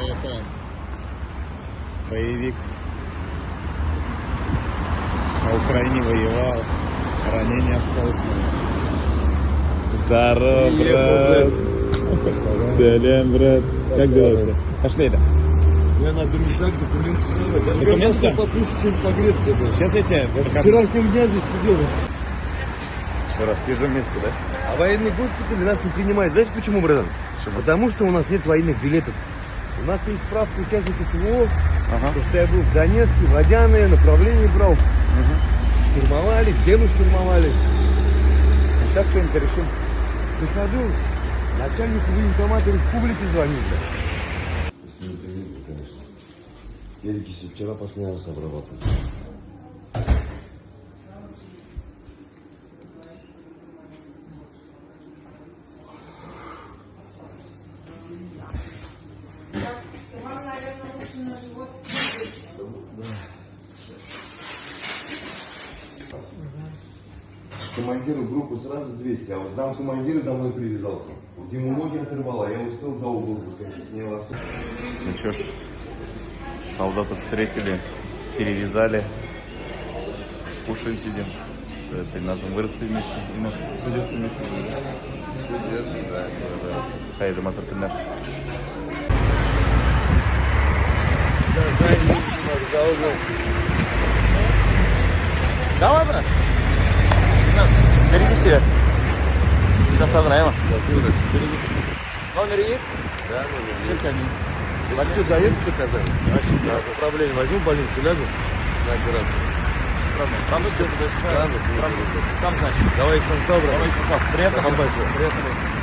КФМ. Боевик. На Украине воевал. Ранение осколочное. Здорово, брат. Салям, брат. Как делается? Пошли, да? Мне надо рюкзак, документы сдавать. Я же Документы? гражданство подпишу, чем погреться буду. Сейчас я тебе Я с покажу. вчерашнего дня здесь сидел. Еще раз, свежем месте, да? А военный госпиталь нас не принимает. Знаешь почему, братан? Потому что у нас нет военных билетов. У нас есть справка участника СВО, потому что я был в Донецке, Водяное, направление брал. Штурмовали, землю штурмовали. Сейчас что-нибудь решим. Прихожу, начальнику военкомата республики звонит. Конечно. Перекись вчера последний раз обрабатывал. Вам, наверное, лучше на живот. Командиру группы сразу 200, а вот замкомандир за мной привязался. Вот ему ноги оторвало, а я успел за угол заскочить. Мне вас... Ну что ж, солдатов встретили, перевязали, кушаем, сидим. Все, сегодня нас выросли вместе, и нас судятся вместе. Судятся, да. Haydi Matırkınlar. Давай, брат. Береги себя. Сейчас отраем. Номер есть? Да, Только один. Если что, заеду в Казань? Да, управление возьму в больницу, лягу на операцию. Без проблем. Правда, что-то Правда? Сам знаешь. Давай сам собрал. Давай, Сансал. Приятно. Спасибо большое. Приятно.